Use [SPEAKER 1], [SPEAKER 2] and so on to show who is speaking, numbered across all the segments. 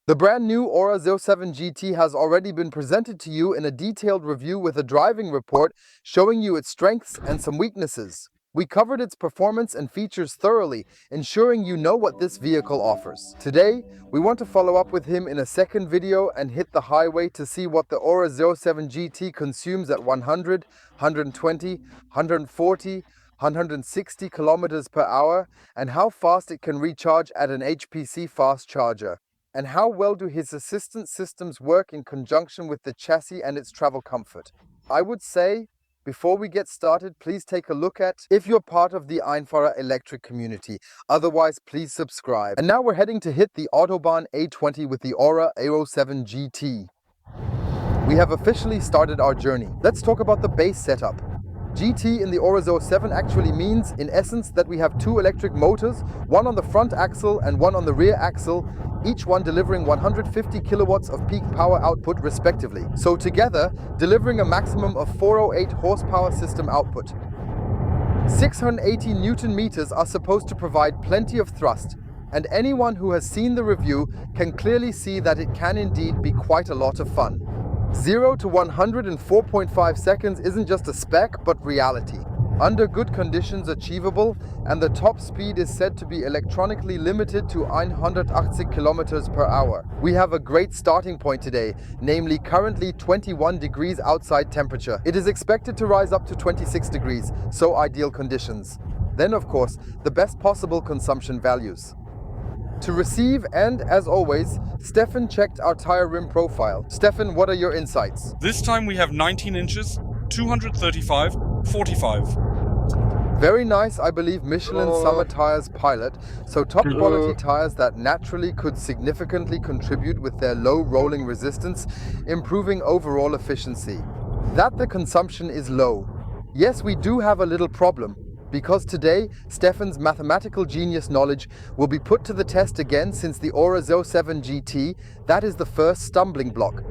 [SPEAKER 1] The brand new ORA 07 GT has already been presented to you in a detailed review with a driving report showing you its strengths and some weaknesses. We covered its performance and features thoroughly, ensuring you know what this vehicle offers. Today, we want to follow up with him in a second video and hit the highway to see what the ORA 07 GT consumes at 100, 120, 140, 160 kilometers per hour, and how fast it can recharge at an HPC fast charger. And how well do his assistance systems work in conjunction with the chassis and its travel comfort? I would say, before we get started, please take a look at if you're part of the einfach electric community. Otherwise, please subscribe. And now we're heading to hit the Autobahn A20 with the ORA 07 GT. We have officially started our journey. Let's talk about the base setup. GT in the ORA 07 actually means, in essence, that we have two electric motors, one on the front axle and one on the rear axle, each one delivering 150 kilowatts of peak power output respectively. So together, delivering a maximum of 408 horsepower system output. 680 Newton meters are supposed to provide plenty of thrust, and anyone who has seen the review can clearly see that it can indeed be quite a lot of fun. 0 to 100 in 4.5 seconds isn't just a spec, but reality. Under good conditions achievable, and the top speed is said to be electronically limited to 180 kilometers per hour. We have a great starting point today, namely currently 21 degrees outside temperature. It is expected to rise up to 26 degrees, so ideal conditions. Then of course, the best possible consumption values. To receive, and as always, Stefan checked our tire rim profile. Stefan, what are your insights?
[SPEAKER 2] This time we have 19 inches, 235, 45.
[SPEAKER 1] Very nice, I believe Michelin Summer Tires Pilot, so top quality tires that naturally could significantly contribute with their low rolling resistance, improving overall efficiency. That the consumption is low. Yes, we do have a little problem, because today Stefan's mathematical genius knowledge will be put to the test again since the ORA 07 GT, that is the first stumbling block.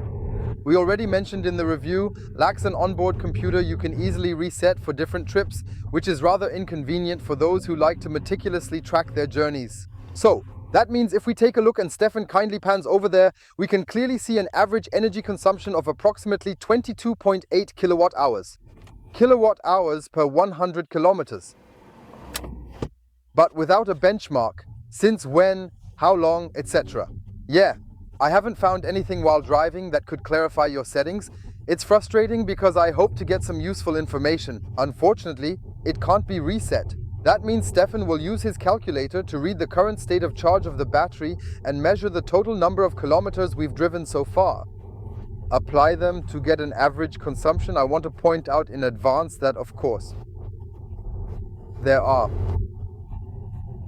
[SPEAKER 1] We already mentioned in the review, lacks an onboard computer you can easily reset for different trips, which is rather inconvenient for those who like to meticulously track their journeys. So, that means if we take a look and Stefan kindly pans over there, we can clearly see an average energy consumption of approximately 22.8 kilowatt hours. Kilowatt hours per 100 kilometers. But without a benchmark, since when, how long, etc. Yeah. I haven't found anything while driving that could clarify your settings. It's frustrating because I hope to get some useful information. Unfortunately, it can't be reset. That means Stefan will use his calculator to read the current state of charge of the battery and measure the total number of kilometers we've driven so far. Apply them to get an average consumption. I want to point out in advance that, of course, there are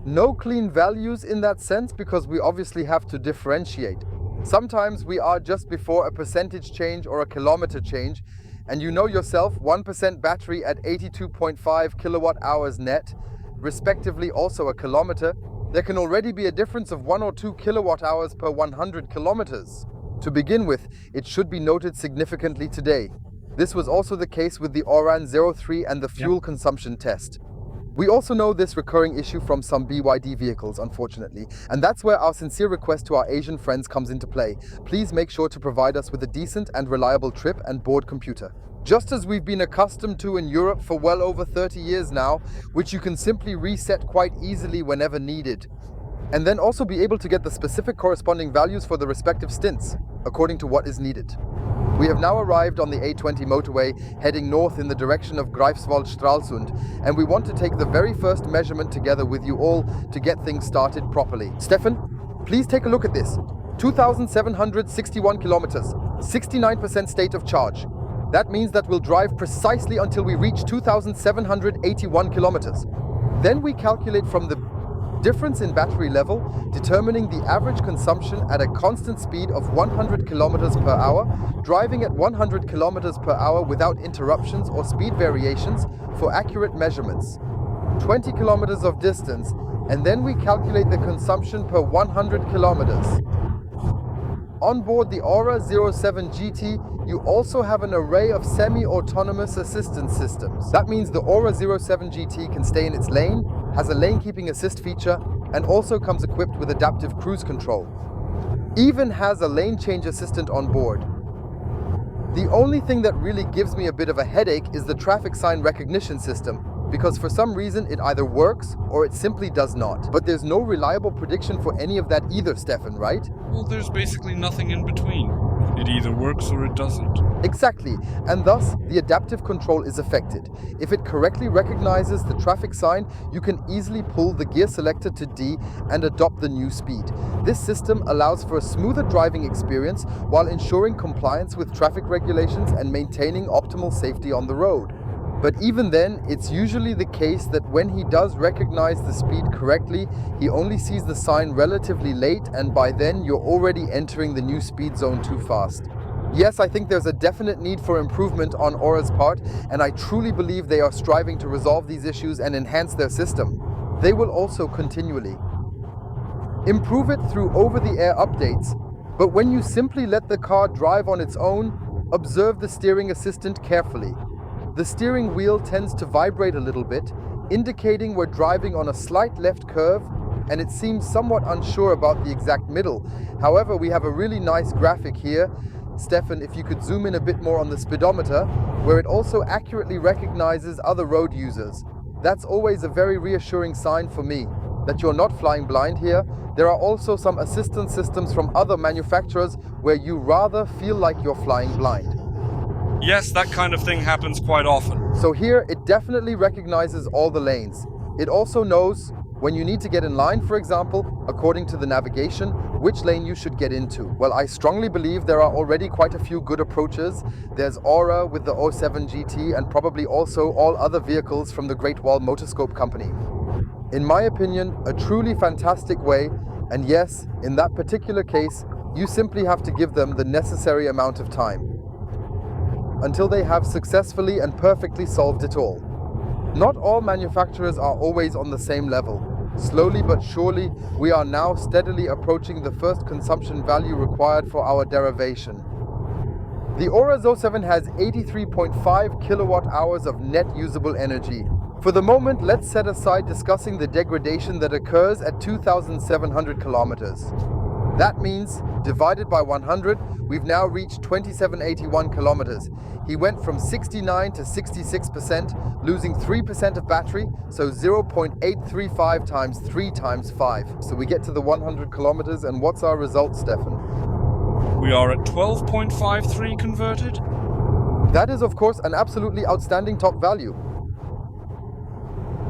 [SPEAKER 1] no clean values in that sense because we obviously have to differentiate. Sometimes we are just before a percentage change or a kilometer change, and you know yourself, 1% battery at 82.5 kilowatt hours net, respectively also a kilometer, there can already be a difference of 1 or 2 kilowatt hours per 100 kilometers. To begin with, it should be noted significantly today. This was also the case with the ORAN 03 and the fuel consumption test. We also know this recurring issue from some BYD vehicles, unfortunately, and that's where our sincere request to our Asian friends comes into play. Please make sure to provide us with a decent and reliable trip and board computer. Just as we've been accustomed to in Europe for well over 30 years now, which you can simply reset quite easily whenever needed. And then also be able to get the specific corresponding values for the respective stints, according to what is needed. We have now arrived on the A20 motorway, heading north in the direction of Greifswald-Stralsund, and we want to take the very first measurement together with you all to get things started properly. Stefan, please take a look at this. 2,761 kilometers, 69% state of charge. That means that we'll drive precisely until we reach 2,781 kilometers. Then we calculate from the difference in battery level, determining the average consumption at a constant speed of 100 kilometers per hour, driving at 100 kilometers per hour without interruptions or speed variations for accurate measurements. 20 kilometers of distance, and then we calculate the consumption per 100 kilometers. On board the ORA 07 GT, you also have an array of semi-autonomous assistance systems. That means the ORA 07 GT can stay in its lane, has a lane keeping assist feature, and also comes equipped with adaptive cruise control. Even has a lane change assistant on board. The only thing that really gives me a bit of a headache is the traffic sign recognition system, because for some reason it either works or it simply does not. But there's no reliable prediction for any of that either, Stefan, right?
[SPEAKER 2] Well, there's basically nothing in between. It either works or it doesn't.
[SPEAKER 1] Exactly, and thus the adaptive control is affected. If it correctly recognizes the traffic sign, you can easily pull the gear selector to D and adopt the new speed. This system allows for a smoother driving experience while ensuring compliance with traffic regulations and maintaining optimal safety on the road. But even then, it's usually the case that when he does recognize the speed correctly, he only sees the sign relatively late, and by then you're already entering the new speed zone too fast. Yes, I think there's a definite need for improvement on ORA's part, and I truly believe they are striving to resolve these issues and enhance their system. They will also continually improve it through over-the-air updates, but when you simply let the car drive on its own, observe the steering assistant carefully. The steering wheel tends to vibrate a little bit, indicating we're driving on a slight left curve, and it seems somewhat unsure about the exact middle. However, we have a really nice graphic here. Stefan, if you could zoom in a bit more on the speedometer, where it also accurately recognizes other road users. That's always a very reassuring sign for me, that you're not flying blind here. There are also some assistance systems from other manufacturers where you rather feel like you're flying blind.
[SPEAKER 2] Yes, that kind of thing happens quite often.
[SPEAKER 1] So here, it definitely recognizes all the lanes. It also knows when you need to get in line, for example, according to the navigation, which lane you should get into. Well, I strongly believe there are already quite a few good approaches. There's ORA with the 07 GT and probably also all other vehicles from the Great Wall Motorscope company. In my opinion, a truly fantastic way, and yes, in that particular case, you simply have to give them the necessary amount of time until they have successfully and perfectly solved it all. Not all manufacturers are always on the same level. Slowly but surely, we are now steadily approaching the first consumption value required for our derivation. The ORA 07 has 83.5 kilowatt hours of net usable energy. For the moment, let's set aside discussing the degradation that occurs at 2,700 kilometers. That means, divided by 100, we've now reached 2781 kilometers. He went from 69 to 66%, losing 3% of battery, so 0.835 times 3 times 5. So we get to the 100 kilometers, and what's our result, Stefan?
[SPEAKER 2] We are at 12.53 converted.
[SPEAKER 1] That is, of course, an absolutely outstanding top value.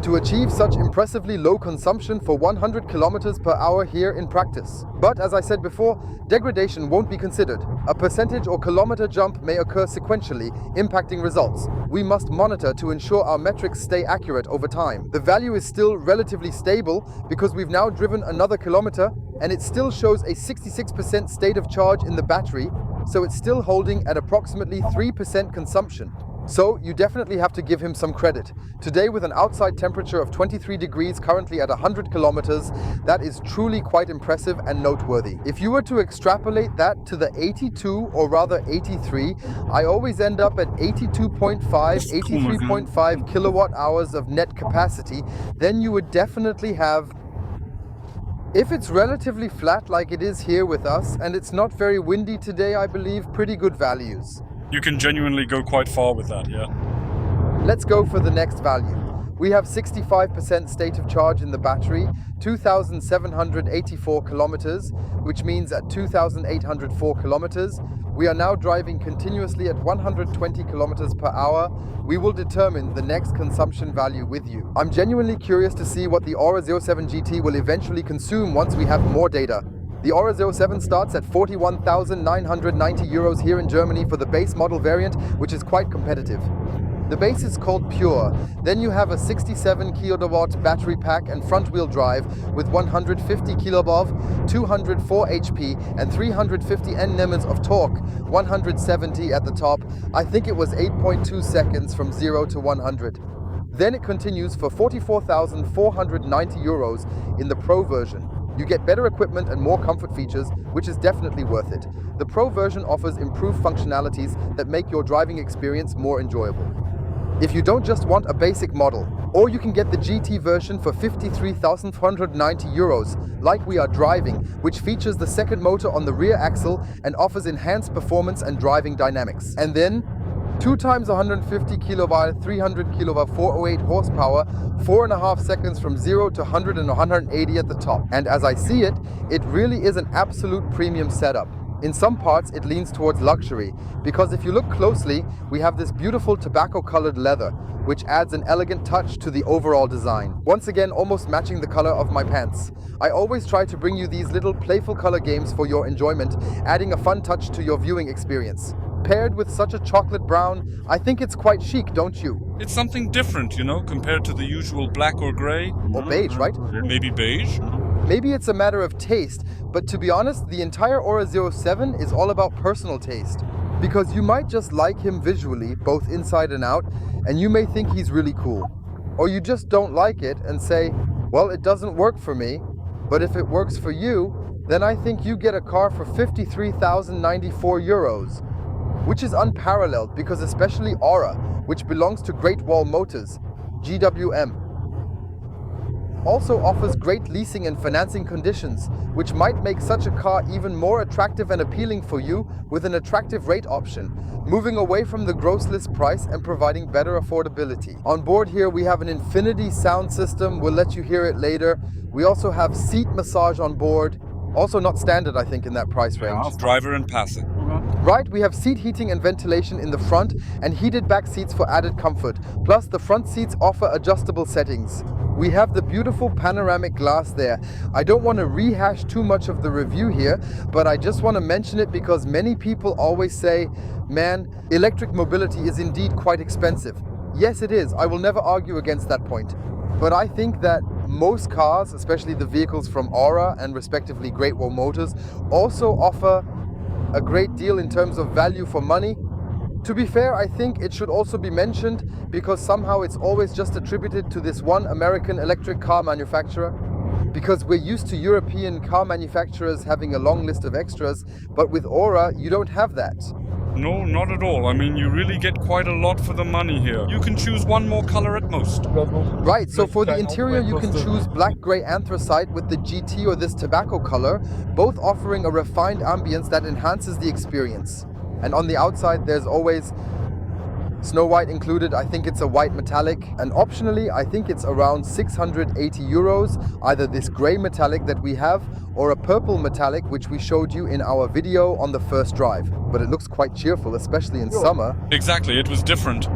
[SPEAKER 1] To achieve such impressively low consumption for 100 kilometers per hour here in practice. But as I said before, degradation won't be considered. A percentage or kilometer jump may occur sequentially, impacting results. We must monitor to ensure our metrics stay accurate over time. The value is still relatively stable because we've now driven another kilometer and it still shows a 66% state of charge in the battery, so it's still holding at approximately 3% consumption. So you definitely have to give him some credit. Today, with an outside temperature of 23 degrees, currently at 100 kilometers, that is truly quite impressive and noteworthy. If you were to extrapolate that to the 82 or rather 83, I always end up at 83.5 kilowatt hours of net capacity. Then you would definitely have, if it's relatively flat like it is here with us, and it's not very windy today, I believe, pretty good values.
[SPEAKER 2] You can genuinely go quite far with that, yeah.
[SPEAKER 1] Let's go for the next value. We have 65% state of charge in the battery, 2,784 kilometers, which means at 2,804 kilometers, we are now driving continuously at 120 kilometers per hour. We will determine the next consumption value with you. I'm genuinely curious to see what the ORA 07 GT will eventually consume once we have more data. The ORA 07 starts at 41,990 euros here in Germany for the base model variant, which is quite competitive. The base is called Pure. Then you have a 67 kilowatt battery pack and front-wheel drive with 150 kilobov, 204 HP and 350 Nm of torque, 170 at the top. I think it was 8.2 seconds from 0 to 100. Then it continues for 44,490 euros in the Pro version. You get better equipment and more comfort features, which is definitely worth it. The Pro version offers improved functionalities that make your driving experience more enjoyable. if you don't just want a basic model. Or you can get the GT version for 53,490 euros, like we are driving, which features the second motor on the rear axle and offers enhanced performance and driving dynamics. And then 2 times 150 kilowatt, 300 kilowatt, 408 horsepower, 4.5 seconds from 0 to 100 and 180 at the top. And as I see it, it really is an absolute premium setup. In some parts, it leans towards luxury, because if you look closely, we have this beautiful tobacco-colored leather, which adds an elegant touch to the overall design. Once again, almost matching the color of my pants. I always try to bring you these little playful color games for your enjoyment, adding a fun touch to your viewing experience. Paired with such a chocolate brown, I think it's quite chic, don't you?
[SPEAKER 2] It's something different, you know, compared to the usual black or gray.
[SPEAKER 1] Or beige, right?
[SPEAKER 2] Maybe beige?
[SPEAKER 1] Maybe it's a matter of taste, but to be honest, the entire ORA 07 is all about personal taste. Because you might just like him visually, both inside and out, and you may think he's really cool. Or you just don't like it and say, well, it doesn't work for me, but if it works for you, then I think you get a car for 53,094 euros. Which is unparalleled because especially ORA, which belongs to Great Wall Motors, GWM, also offers great leasing and financing conditions, which might make such a car even more attractive and appealing for you with an attractive rate option, moving away from the gross list price and providing better affordability. On board here we have an infinity sound system, we'll let you hear it later. We also have seat massage on board, also not standard I think in that price range.
[SPEAKER 2] Driver and passenger.
[SPEAKER 1] Right, we have seat heating and ventilation in the front and heated back seats for added comfort. Plus the front seats offer adjustable settings. We have the beautiful panoramic glass there. I don't want to rehash too much of the review here, but I just want to mention it because many people always say, man, electric mobility is indeed quite expensive. Yes, it is. I will never argue against that point. But I think that most cars, especially the vehicles from ORA and respectively Great Wall Motors, also offer a great deal in terms of value for money. To be fair, I think it should also be mentioned because somehow it's always just attributed to this one American electric car manufacturer. Because we're used to European car manufacturers having a long list of extras, but with ORA you don't have that.
[SPEAKER 2] No, not at all. I mean, you really get quite a lot for the money here. You can choose one more color at most.
[SPEAKER 1] Right, so for the interior you can choose black grey anthracite with the GT or this tobacco color, both offering a refined ambience that enhances the experience. And on the outside there's always snow white included. I think it's a white metallic, and optionally I think it's around 680 euros, either this grey metallic that we have or a purple metallic which we showed you in our video on the first drive. But it looks quite cheerful, especially in summer.
[SPEAKER 2] Exactly, it was different.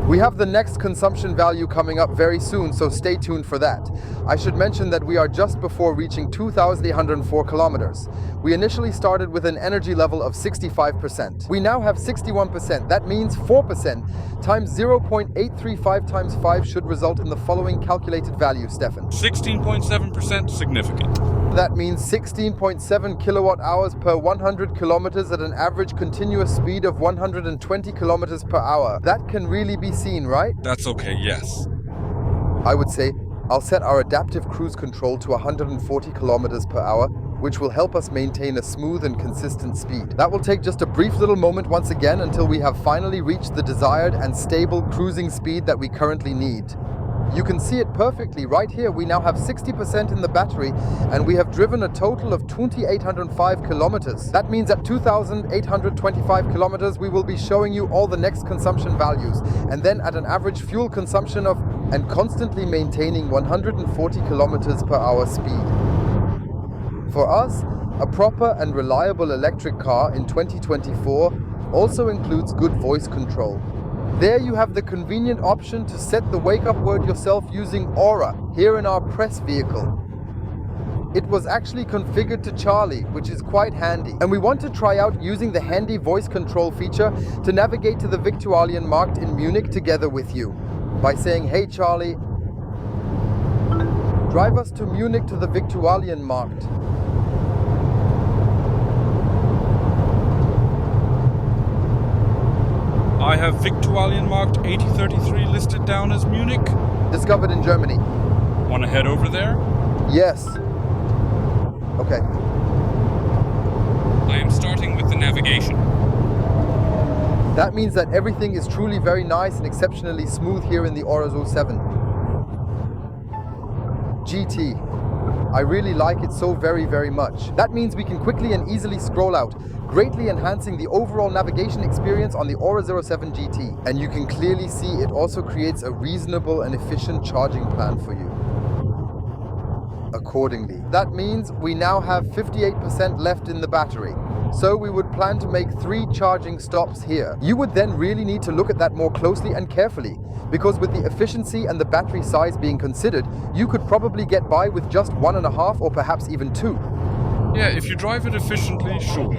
[SPEAKER 1] We have the next consumption value coming up very soon, so stay tuned for that. I should mention that we are just before reaching 2,804 kilometers. We initially started with an energy level of 65%. We now have 61%. That means 4% times 0.835 times 5 should result in the following calculated value, Stefan.
[SPEAKER 2] 16.7% significant.
[SPEAKER 1] That means 16.7 kilowatt hours per 100 kilometers at an average continuous speed of 120 kilometers per hour. That can really be seen, right?
[SPEAKER 2] That's okay, yes.
[SPEAKER 1] I would say I'll set our adaptive cruise control to 140 kilometers per hour, which will help us maintain a smooth and consistent speed. That will take just a brief little moment once again until we have finally reached the desired and stable cruising speed that we currently need. You can see it perfectly right here. We now have 60% in the battery and we have driven a total of 2,805 kilometers. That means at 2,825 kilometers we will be showing you all the next consumption values, and then at an average fuel consumption of and constantly maintaining 140 kilometers per hour speed. For us, a proper and reliable electric car in 2024 also includes good voice control. There you have the convenient option to set the wake-up word yourself using ORA, here in our press vehicle. It was actually configured to Charlie, which is quite handy. And we want to try out using the handy voice control feature to navigate to the Viktualienmarkt in Munich together with you. By saying, "Hey Charlie, drive us to Munich to the Viktualienmarkt."
[SPEAKER 2] I have Viktualienmarkt 8033 listed down as Munich.
[SPEAKER 1] Discovered in Germany.
[SPEAKER 2] Want to head over there?
[SPEAKER 1] Yes. Okay.
[SPEAKER 2] I am starting with the navigation.
[SPEAKER 1] That means that everything is truly very nice and exceptionally smooth here in the ORA 07 GT. I really like it so very much. That means we can quickly and easily scroll out, greatly enhancing the overall navigation experience on the ORA 07 GT. And you can clearly see it also creates a reasonable and efficient charging plan for you accordingly. That means we now have 58% left in the battery. So we would plan to make 3 charging stops here. You would then really need to look at that more closely and carefully, because with the efficiency and the battery size being considered, you could probably get by with just 1.5 or perhaps even 2.
[SPEAKER 2] Yeah, if you drive it efficiently, sure.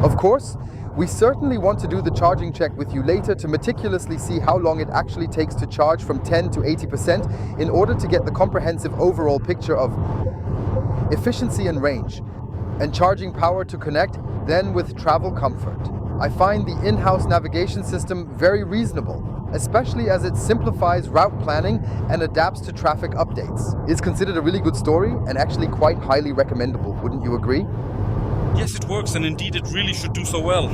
[SPEAKER 1] Of course, we certainly want to do the charging check with you later to meticulously see how long it actually takes to charge from 10 to 80% in order to get the comprehensive overall picture of efficiency and range, and charging power to connect, then with travel comfort. I find the in-house navigation system very reasonable, especially as it simplifies route planning and adapts to traffic updates. It's considered a really good story and actually quite highly recommendable, wouldn't you agree?
[SPEAKER 2] Yes, it works, and indeed it really should do so well.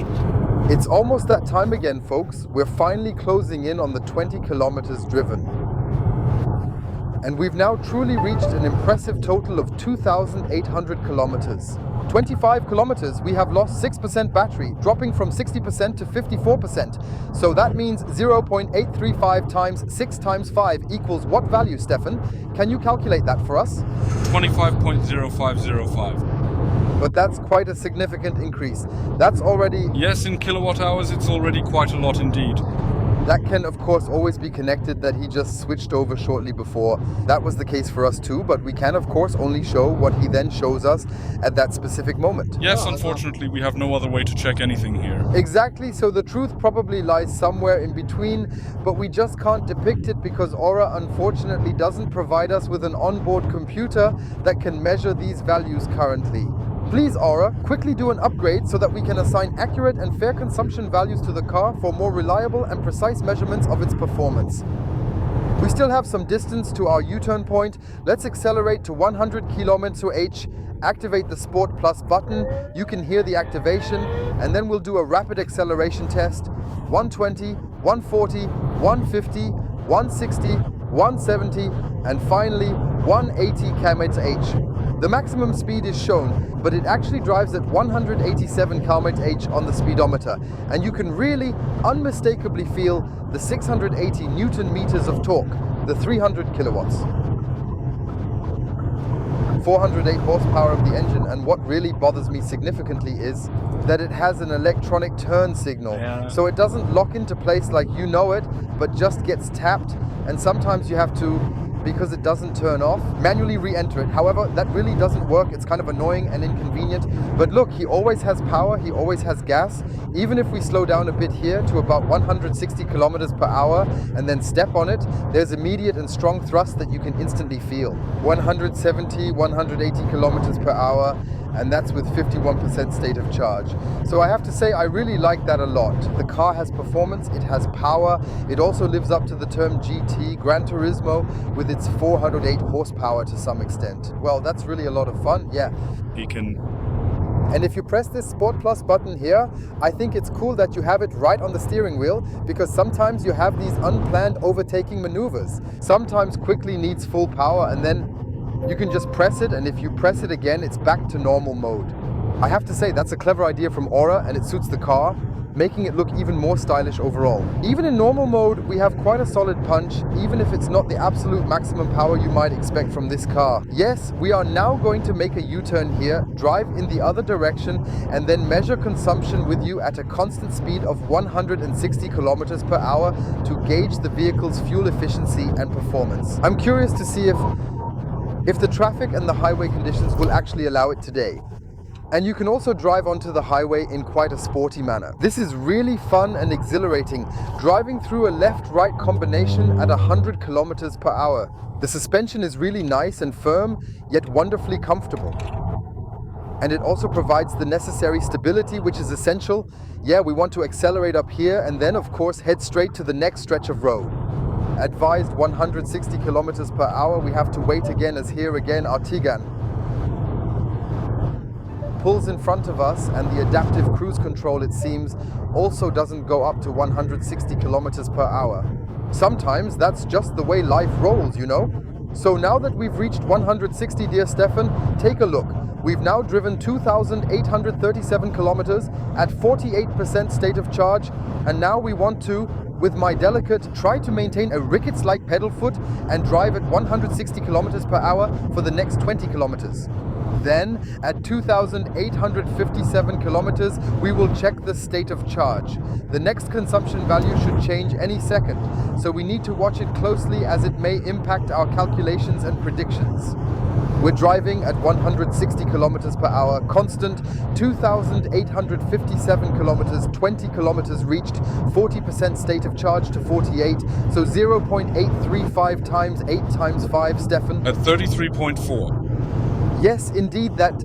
[SPEAKER 1] It's almost that time again, folks. We're finally closing in on the 20 kilometers driven. And we've now truly reached an impressive total of 2,800 kilometers. 25 kilometers, we have lost 6% battery, dropping from 60% to 54%. So that means 0.835 times 6 times 5 equals what value, Stefan? Can you calculate that for us?
[SPEAKER 2] 25.0505.
[SPEAKER 1] But that's quite a significant increase. That's already...
[SPEAKER 2] Yes, in kilowatt hours, it's already quite a lot indeed.
[SPEAKER 1] That can, of course, always be connected that he just switched over shortly before. That was the case for us too, but we can, of course, only show what he then shows us at that specific moment.
[SPEAKER 2] Yes, unfortunately, we have no other way to check anything here.
[SPEAKER 1] Exactly, so the truth probably lies somewhere in between, but we just can't depict it because ORA unfortunately doesn't provide us with an onboard computer that can measure these values currently. Please, ORA, quickly do an upgrade so that we can assign accurate and fair consumption values to the car for more reliable and precise measurements of its performance. We still have some distance to our U-turn point. Let's accelerate to 100 km/h, activate the Sport Plus button. You can hear the activation, and then we'll do a rapid acceleration test. 120, 140, 150, 160, 170, and finally 180 km/h. The maximum speed is shown, but it actually drives at 187 km/h on the speedometer, and you can really unmistakably feel the 680 Newton meters of torque, the 300 kilowatts. 408 horsepower of the engine, and what really bothers me significantly is that it has an electronic turn signal. So it doesn't lock into place like you know it, but just gets tapped, and sometimes you have to, because it doesn't turn off, manually re-enter it. However, that really doesn't work. It's kind of annoying and inconvenient. But look, he always has power, he always has gas. Even if we slow down a bit here to about 160 kilometers per hour and then step on it, there's immediate and strong thrust that you can instantly feel. 170, 180 kilometers per hour, and that's with 51% state of charge. So I have to say, I really like that a lot. The car has performance, it has power, it also lives up to the term GT, Gran Turismo, with its 408 horsepower to some extent. Well, that's really a lot of fun, yeah.
[SPEAKER 2] He can...
[SPEAKER 1] And if you press this Sport Plus button here, I think it's cool that you have it right on the steering wheel, because sometimes you have these unplanned overtaking maneuvers. Sometimes quickly needs full power, and then you can just press it, and if you press it again, it's back to normal mode. I have to say, that's a clever idea from ORA, and it suits the car, making it look even more stylish overall. Even in normal mode, we have quite a solid punch, even if it's not the absolute maximum power you might expect from this car. Yes, we are now going to make a U-turn here, drive in the other direction, and then measure consumption with you at a constant speed of 160 kilometers per hour to gauge the vehicle's fuel efficiency and performance. I'm curious to see if the traffic and the highway conditions will actually allow it today. And you can also drive onto the highway in quite a sporty manner. This is really fun and exhilarating, driving through a left-right combination at 100 kilometers per hour. The suspension is really nice and firm, yet wonderfully comfortable. And it also provides the necessary stability, which is essential. Yeah, we want to accelerate up here and then, of course, head straight to the next stretch of road. Advised 160 kilometers per hour, we have to wait again, as here again, our Tigran. pulls in front of us, and the adaptive cruise control, it seems, also doesn't go up to 160 kilometers per hour. Sometimes that's just the way life rolls, you know? So now that we've reached 160, dear Stefan, take a look. We've now driven 2,837 kilometers at 48% state of charge, and now we want to, with my delicate, try to maintain a rickets-like pedal foot and drive at 160 kilometers per hour for the next 20 kilometers. Then, at 2,857 kilometers, we will check the state of charge. The next consumption value should change any second, so we need to watch it closely as it may impact our calculations and predictions. We're driving at 160 kilometers per hour, constant, 2,857 kilometers, 20 kilometers reached, 40% state of charge to 48, so 0.835 times 8 times 5, Stefan.
[SPEAKER 2] At 33.4.
[SPEAKER 1] Yes, indeed, that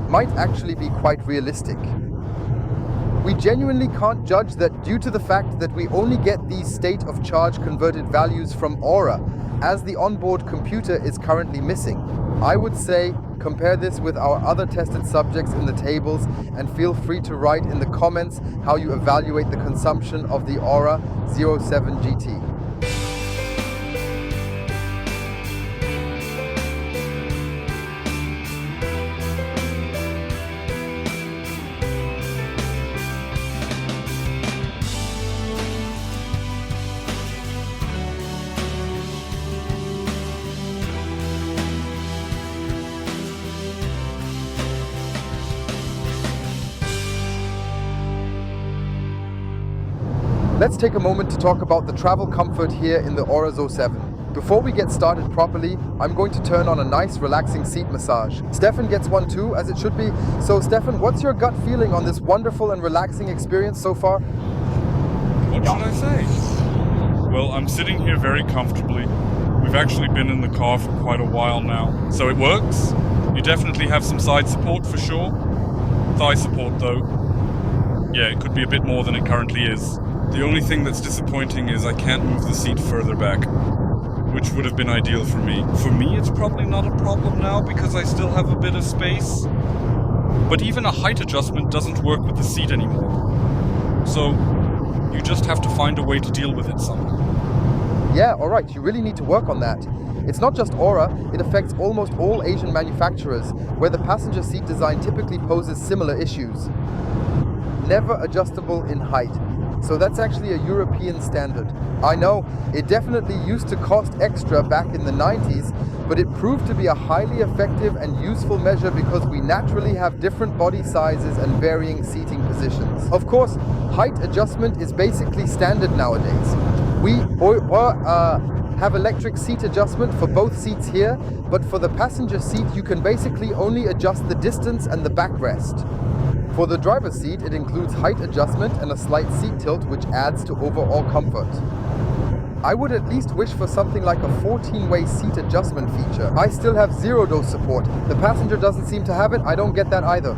[SPEAKER 1] might actually be quite realistic. We genuinely can't judge that due to the fact that we only get these state of charge converted values from ORA, as the onboard computer is currently missing. I would say compare this with our other tested subjects in the tables, and feel free to write in the comments how you evaluate the consumption of the ORA 07 GT. Let's take a moment to talk about the travel comfort here in the ORA 07. Before we get started properly, I'm going to turn on a nice relaxing seat massage. Stefan gets one too, as it should be. So Stefan, what's your gut feeling on this wonderful and relaxing experience so far?
[SPEAKER 2] What should I say? Well, I'm sitting here very comfortably. We've actually been in the car for quite a while now, so it works. You definitely have some side support for sure. Thigh support though. Yeah, it could be a bit more than it currently is. The only thing that's disappointing is I can't move the seat further back, which would have been ideal for me. For me, it's probably not a problem now because I still have a bit of space. But even a height adjustment doesn't work with the seat anymore. So, you just have to find a way to deal with it somehow.
[SPEAKER 1] Yeah, alright, you really need to work on that. It's not just ORA, it affects almost all Asian manufacturers, where the passenger seat design typically poses similar issues. Never adjustable in height. So that's actually a European standard. I know, it definitely used to cost extra back in the 90s, but it proved to be a highly effective and useful measure because we naturally have different body sizes and varying seating positions. Of course, height adjustment is basically standard nowadays. We have electric seat adjustment for both seats here, but for the passenger seat you can basically only adjust the distance and the backrest. For the driver's seat, it includes height adjustment and a slight seat tilt, which adds to overall comfort. I would at least wish for something like a 14-way seat adjustment feature. I still have 0-dose support. The passenger doesn't seem to have it. I don't get that either.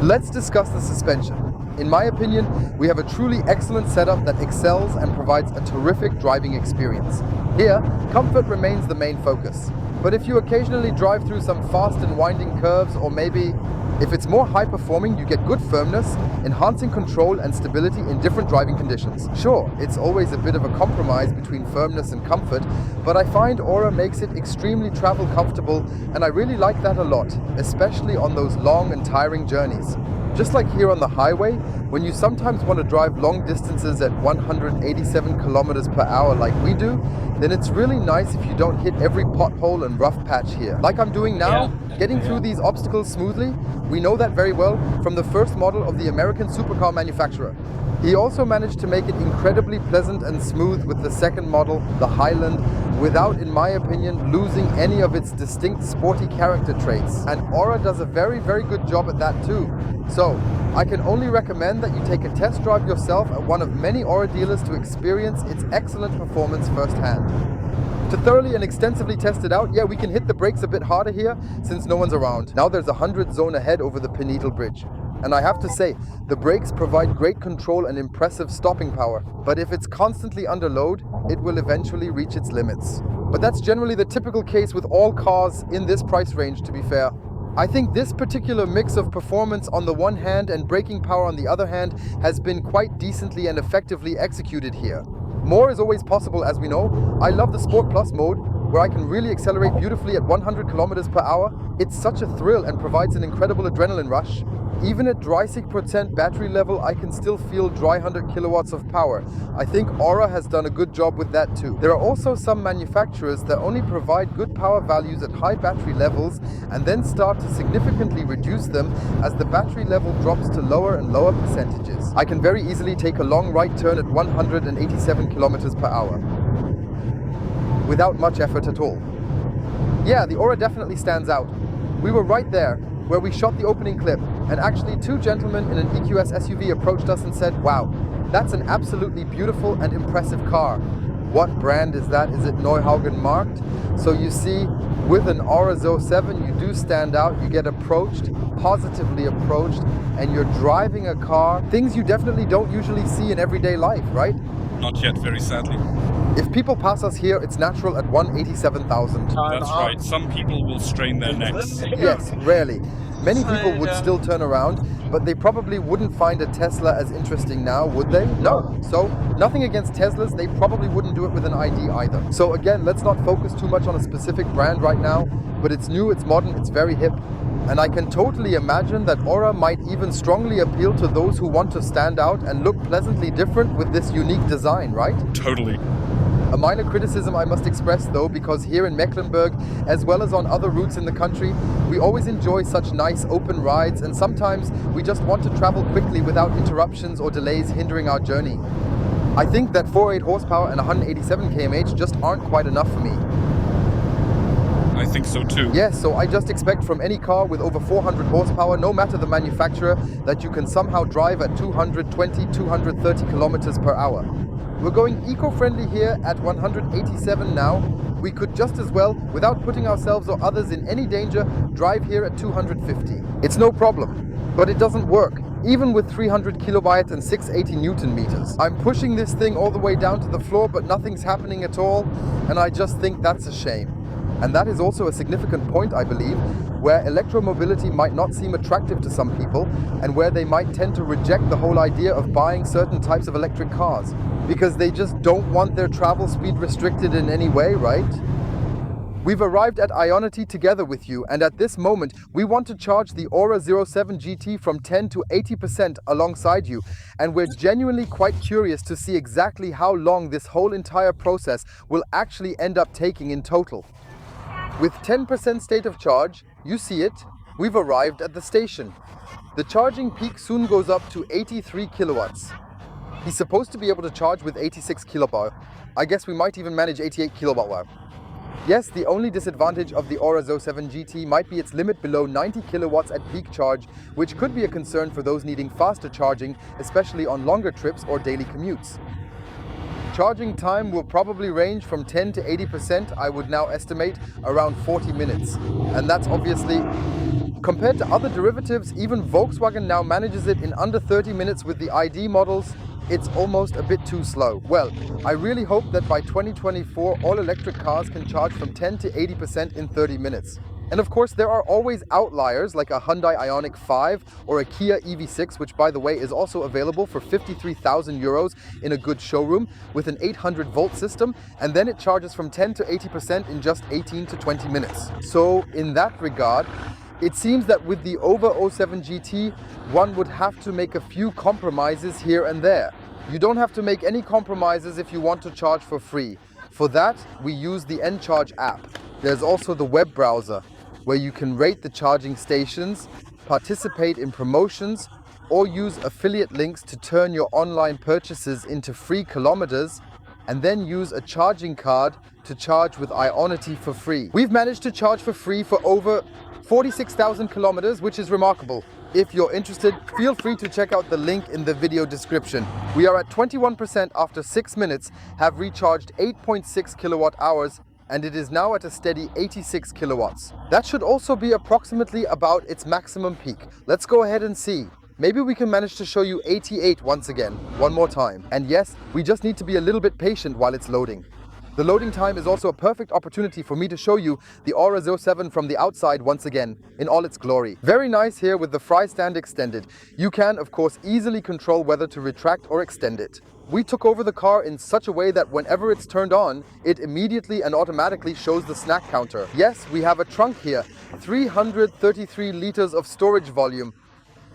[SPEAKER 1] Let's discuss the suspension. In my opinion, we have a truly excellent setup that excels and provides a terrific driving experience. Here, comfort remains the main focus. But if you occasionally drive through some fast and winding curves, or maybe if it's more high-performing, you get good firmness, enhancing control and stability in different driving conditions. Sure, it's always a bit of a compromise between firmness and comfort, but I find ORA makes it extremely travel comfortable, and I really like that a lot, especially on those long and tiring journeys. Just like here on the highway, when you sometimes want to drive long distances at 187 kilometers per hour like we do, then it's really nice if you don't hit every pothole and rough patch here. Like I'm doing now, getting through these obstacles smoothly. We know that very well from the first model of the American supercar manufacturer. He also managed to make it incredibly pleasant and smooth with the second model, the Highland, without, in my opinion, losing any of its distinct sporty character traits. And ORA does a very, very good job at that too. So, I can only recommend that you take a test drive yourself at one of many ORA dealers to experience its excellent performance firsthand. To thoroughly and extensively test it out, yeah, we can hit the brakes a bit harder here since no one's around. Now there's a 100 zone ahead over the Pinetal Bridge. And I have to say, the brakes provide great control and impressive stopping power. But if it's constantly under load, it will eventually reach its limits. But that's generally the typical case with all cars in this price range, to be fair. I think this particular mix of performance on the one hand and braking power on the other hand has been quite decently and effectively executed here. More is always possible, as we know. I love the Sport Plus mode, where I can really accelerate beautifully at 100 kilometers per hour. It's such a thrill and provides an incredible adrenaline rush. Even at dry 6% battery level, I can still feel dry 100 kilowatts of power. I think Aura has done a good job with that too. There are also some manufacturers that only provide good power values at high battery levels and then start to significantly reduce them as the battery level drops to lower and lower percentages. I can very easily take a long right turn at 187 kilometers per hour without much effort at all. Yeah, the Aura definitely stands out. We were right there where we shot the opening clip, and actually 2 gentlemen in an EQS SUV approached us and said, "Wow, that's an absolutely beautiful and impressive car. What brand is that? Is it Neuhaugen marked?" So you see, with an Aura Zo 7, you do stand out, you get approached, positively approached, and you're driving a car, things you definitely don't usually see in everyday life, right?
[SPEAKER 2] Not yet, very sadly.
[SPEAKER 1] If people pass us here, it's natural at 187,000.
[SPEAKER 2] That's right, some people will strain their necks.
[SPEAKER 1] Yes, rarely. Many people would still turn around, but they probably wouldn't find a Tesla as interesting now, would they? No. So, nothing against Teslas, they probably wouldn't do it with an ID either. So again, let's not focus too much on a specific brand right now, but it's new, it's modern, it's very hip. And I can totally imagine that Aura might even strongly appeal to those who want to stand out and look pleasantly different with this unique design, right?
[SPEAKER 2] Totally.
[SPEAKER 1] A minor criticism I must express though, because here in Mecklenburg, as well as on other routes in the country, we always enjoy such nice open rides, and sometimes we just want to travel quickly without interruptions or delays hindering our journey. I think that 408 horsepower and 187 km/h just aren't quite enough for me.
[SPEAKER 2] I think so too.
[SPEAKER 1] Yes, so I just expect from any car with over 400 horsepower, no matter the manufacturer, that you can somehow drive at 220, 230 kilometers per hour. We're going eco-friendly here at 187 now. We could just as well, without putting ourselves or others in any danger, drive here at 250. It's no problem, but it doesn't work, even with 300 kilobytes and 680 Newton meters. I'm pushing this thing all the way down to the floor, but nothing's happening at all, and I just think that's a shame. And that is also a significant point, I believe, where electromobility might not seem attractive to some people, and where they might tend to reject the whole idea of buying certain types of electric cars, because they just don't want their travel speed restricted in any way, right? We've arrived at Ionity together with you, and at this moment we want to charge the Aura 07 GT from 10 to 80% alongside you, and we're genuinely quite curious to see exactly how long this whole entire process will actually end up taking in total. With 10% state of charge, you see it, we've arrived at the station. The charging peak soon goes up to 83 kilowatts. He's supposed to be able to charge with 86 kilowatt. I guess we might even manage 88 kilowatt. Yes, the only disadvantage of the Aura Zo 7 GT might be its limit below 90 kilowatts at peak charge, which could be a concern for those needing faster charging, especially on longer trips or daily commutes. Charging time will probably range from 10 to 80%, I would now estimate around 40 minutes. And that's obviously, compared to other derivatives, even Volkswagen now manages it in under 30 minutes with the ID models. It's almost a bit too slow. Well, I really hope that by 2024 all electric cars can charge from 10 to 80% in 30 minutes. And of course, there are always outliers like a Hyundai Ioniq 5 or a Kia EV6, which by the way is also available for 53,000 euros in a good showroom with an 800 volt system, and then it charges from 10 to 80% in just 18 to 20 minutes. So in that regard, it seems that with the Over 07 GT, one would have to make a few compromises here and there. You don't have to make any compromises if you want to charge for free. For that, we use the Encharge app. There's also the web browser, where you can rate the charging stations, participate in promotions, or use affiliate links to turn your online purchases into free kilometers, and then use a charging card to charge with Ionity for free. We've managed to charge for free for over 46,000 kilometers, which is remarkable. If you're interested, feel free to check out the link in the video description. We are at 21% after 6 minutes, have recharged 8.6 kilowatt hours, and it is now at a steady 86 kilowatts. That should also be approximately about its maximum peak. Let's go ahead and see. Maybe we can manage to show you 88 once again, one more time. And yes, we just need to be a little bit patient while it's loading. The loading time is also a perfect opportunity for me to show you the ORA 07 from the outside once again, in all its glory. Very nice here with the fry stand extended. You can, of course, easily control whether to retract or extend it. We took over the car in such a way that whenever it's turned on, it immediately and automatically shows the snack counter. Yes, we have a trunk here, 333 liters of storage volume.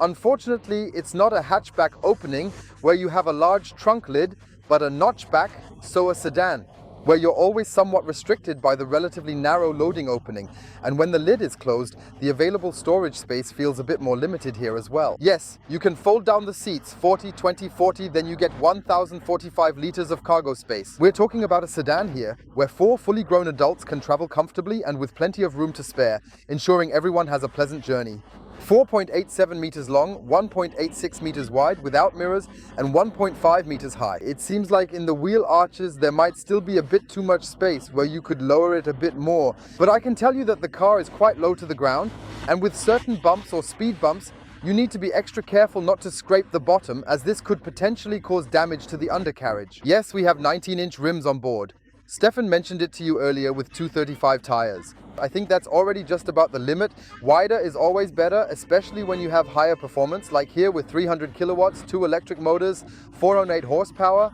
[SPEAKER 1] Unfortunately, it's not a hatchback opening where you have a large trunk lid, but a notchback, so a sedan, where you're always somewhat restricted by the relatively narrow loading opening. And when the lid is closed, the available storage space feels a bit more limited here as well. Yes, you can fold down the seats 40, 20, 40, then you get 1045 liters of cargo space. We're talking about a sedan here, where 4 fully grown adults can travel comfortably and with plenty of room to spare, ensuring everyone has a pleasant journey. 4.87 meters long, 1.86 meters wide without mirrors, and 1.5 meters high. It seems like in the wheel arches there might still be a bit too much space where you could lower it a bit more. But I can tell you that the car is quite low to the ground, and with certain bumps or speed bumps, you need to be extra careful not to scrape the bottom, as this could potentially cause damage to the undercarriage. Yes, we have 19-inch rims on board. Stefan mentioned it to you earlier with 235 tires. I think that's already just about the limit. Wider is always better, especially when you have higher performance, like here with 300 kilowatts, 2 electric motors, 408 horsepower,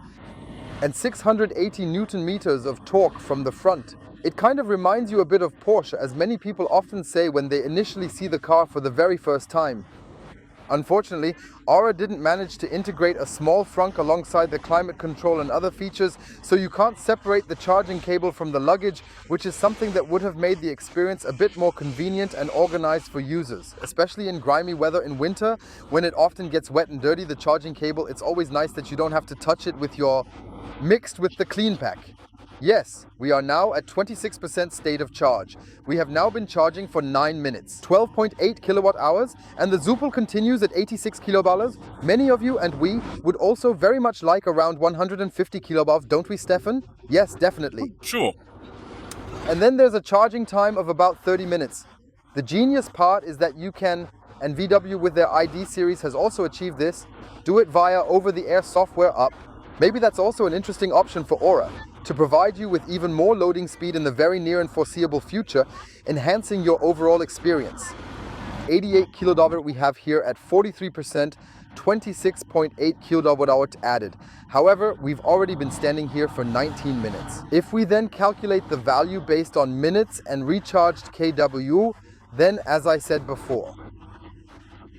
[SPEAKER 1] and 680 Newton meters of torque from the front. It kind of reminds you a bit of Porsche, as many people often say when they initially see the car for the very first time. Unfortunately, ORA didn't manage to integrate a small frunk alongside the climate control and other features, so you can't separate the charging cable from the luggage, which is something that would have made the experience a bit more convenient and organized for users. Especially in grimy weather in winter, when it often gets wet and dirty, the charging cable, it's always nice that you don't have to touch it with your mixed with the clean pack. Yes, we are now at 26% state of charge. We have now been charging for 9 minutes, 12.8 kilowatt hours, and the Zoopel continues at 86 kilobars. Many of you and we would also very much like around 150 kilobars, don't we, Stefan? Yes, definitely.
[SPEAKER 2] Sure.
[SPEAKER 1] And then there's a charging time of about 30 minutes. The genius part is that you can, and VW with their ID series has also achieved this, do it via over-the-air software up. Maybe that's also an interesting option for ORA, to provide you with even more loading speed in the very near and foreseeable future, enhancing your overall experience. 88 kilowatt we have here at 43%, 26.8 kilowatt hour added. However, we've already been standing here for 19 minutes. If we then calculate the value based on minutes and recharged kW, then as I said before,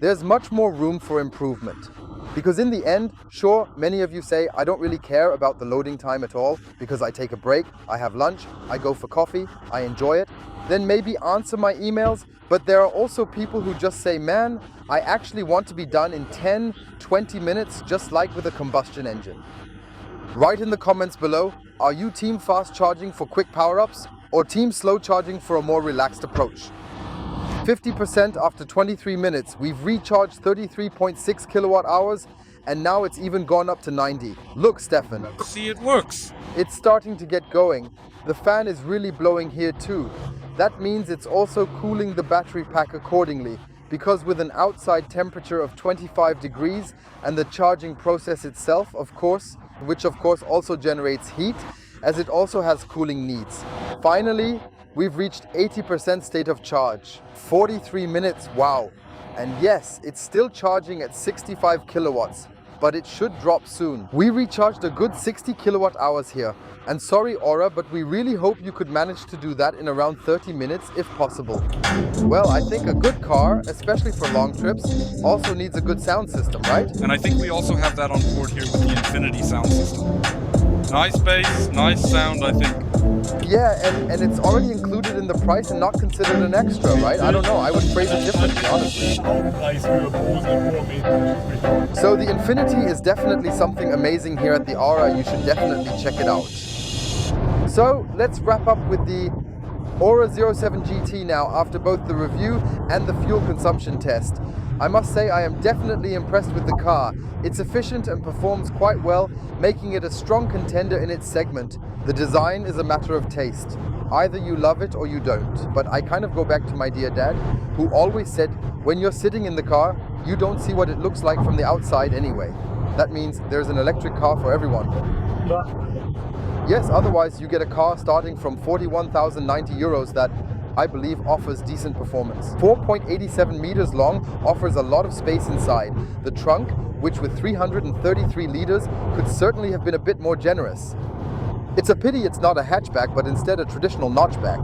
[SPEAKER 1] there's much more room for improvement. Because in the end, sure, many of you say, I don't really care about the loading time at all, because I take a break, I have lunch, I go for coffee, I enjoy it, then maybe answer my emails. But there are also people who just say, man, I actually want to be done in 10, 20 minutes, just like with a combustion engine. Write in the comments below, are you team fast charging for quick power-ups, or team slow charging for a more relaxed approach? 50% after 23 minutes, we've recharged 33.6 kilowatt hours, and now it's even gone up to 90. Look, Stefan.
[SPEAKER 2] See, it works.
[SPEAKER 1] It's starting to get going. The fan is really blowing here too. That means it's also cooling the battery pack accordingly, because with an outside temperature of 25 degrees and the charging process itself, of course, which of course also generates heat, as it also has cooling needs. Finally, we've reached 80% state of charge. 43 minutes, wow. And yes, it's still charging at 65 kilowatts, but it should drop soon. We recharged a good 60 kilowatt hours here. And sorry, ORA, but we really hope you could manage to do that in around 30 minutes if possible. Well, I think a good car, especially for long trips, also needs a good sound system, right?
[SPEAKER 2] And I think we also have that on board here with the Infinity sound system. Nice bass, nice sound, I think.
[SPEAKER 1] Yeah, and it's already included in the price and not considered an extra, right? I don't know, I would phrase it differently, honestly. So the Infinity is definitely something amazing here at the ORA. You should definitely check it out. So let's wrap up with the ORA 07 GT now, after both the review and the fuel consumption test. I must say I am definitely impressed with the car. It's efficient and performs quite well, making it a strong contender in its segment. The design is a matter of taste. Either you love it or you don't. But I kind of go back to my dear dad, who always said, when you're sitting in the car, you don't see what it looks like from the outside anyway. That means there's an electric car for everyone. Yes, otherwise you get a car starting from 41,090 euros that I believe offers decent performance. 4.87 meters long offers a lot of space inside. The trunk, which with 333 liters, could certainly have been a bit more generous. It's a pity it's not a hatchback, but instead a traditional notchback,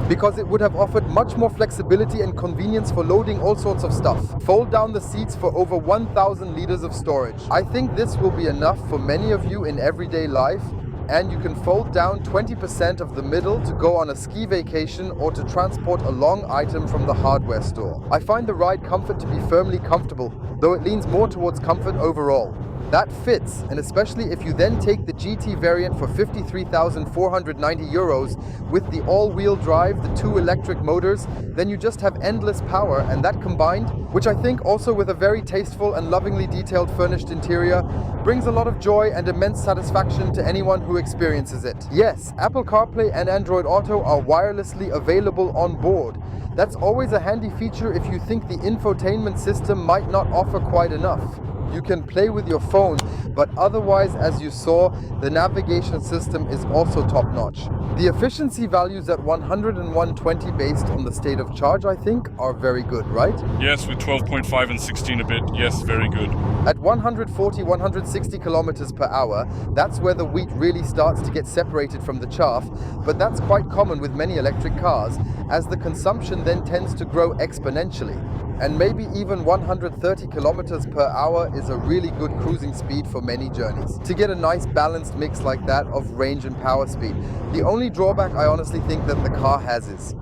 [SPEAKER 1] because it would have offered much more flexibility and convenience for loading all sorts of stuff. Fold down the seats for over 1,000 liters of storage. I think this will be enough for many of you in everyday life, and you can fold down 20% of the middle to go on a ski vacation or to transport a long item from the hardware store. I find the ride comfort to be firmly comfortable, though it leans more towards comfort overall. That fits, and especially if you then take the GT variant for 53,490 euros with the all-wheel drive, the 2 electric motors, then you just have endless power, and that combined, which I think also with a very tasteful and lovingly detailed furnished interior, brings a lot of joy and immense satisfaction to anyone who experiences it. Yes, Apple CarPlay and Android Auto are wirelessly available on board. That's always a handy feature if you think the infotainment system might not offer quite enough. You can play with your phone, but otherwise, as you saw, the navigation system is also top-notch. The efficiency values at 100 and 120 based on the state of charge, I think, are very good, right?
[SPEAKER 2] Yes, with 12.5 and 16 a bit, yes, very good.
[SPEAKER 1] At 140, 160 kilometers per hour, that's where the wheat really starts to get separated from the chaff, but that's quite common with many electric cars, as the consumption then tends to grow exponentially. And maybe even 130 kilometers per hour is a really good cruising speed for many journeys. To get a nice balanced mix like that of range and power speed. The only drawback I honestly think that the car has is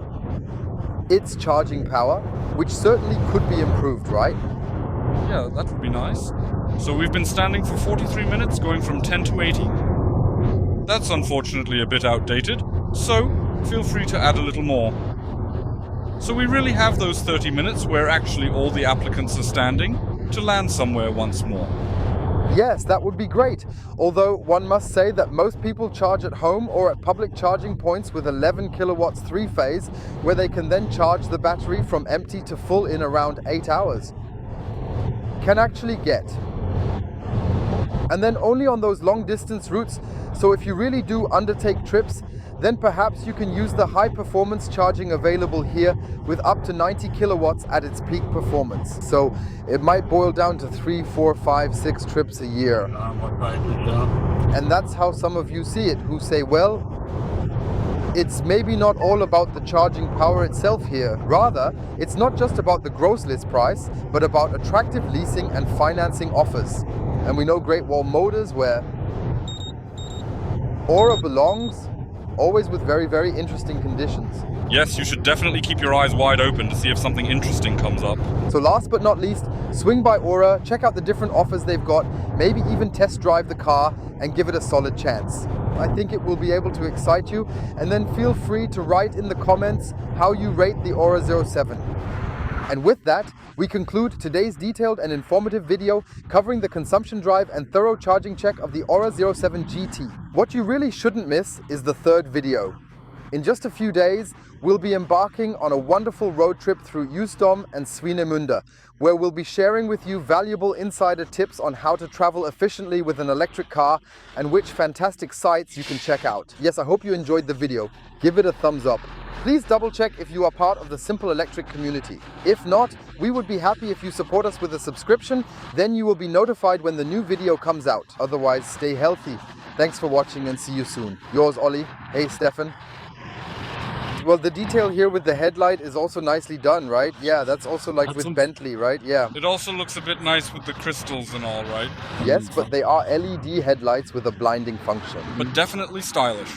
[SPEAKER 1] its charging power, which certainly could be improved, right?
[SPEAKER 2] Yeah, that would be nice. So we've been standing for 43 minutes, going from 10 to 80. That's unfortunately a bit outdated, so feel free to add a little more. So we really have those 30 minutes where actually all the applicants are standing to land somewhere once more.
[SPEAKER 1] Yes, that would be great. Although one must say that most people charge at home or at public charging points with 11 kilowatts 3-phase, where they can then charge the battery from empty to full in around 8 hours. Can actually get. And then only on those long distance routes, so if you really do undertake trips, then perhaps you can use the high performance charging available here with up to 90 kilowatts at its peak performance. So it might boil down to 3, 4, 5, 6 trips a year. And that's how some of you see it, who say, well, it's maybe not all about the charging power itself here. Rather, it's not just about the gross list price, but about attractive leasing and financing offers. And we know Great Wall Motors, where ORA belongs, always with very, very interesting conditions.
[SPEAKER 2] Yes, you should definitely keep your eyes wide open to see if something interesting comes up.
[SPEAKER 1] So last but not least, swing by ORA, check out the different offers they've got, maybe even test drive the car and give it a solid chance. I think it will be able to excite you, and then feel free to write in the comments how you rate the ORA 07. And with that, we conclude today's detailed and informative video covering the consumption drive and thorough charging check of the ORA 07 GT. What you really shouldn't miss is the third video. In just a few days, we'll be embarking on a wonderful road trip through Usedom and Swinemünde, where we'll be sharing with you valuable insider tips on how to travel efficiently with an electric car and which fantastic sites you can check out. Yes, I hope you enjoyed the video. Give it a thumbs up. Please double check if you are part of the Simple Electric community. If not, we would be happy if you support us with a subscription, then you will be notified when the new video comes out. Otherwise, stay healthy. Thanks for watching and see you soon. Yours, Olli. Hey, Stefan. Well, the detail here with the headlight is also nicely done, right? Yeah, that's also like with Bentley, right? Yeah.
[SPEAKER 2] It also looks a bit nice with the crystals and all, right?
[SPEAKER 1] Yes, but they are LED headlights with a blinding function.
[SPEAKER 2] But definitely stylish.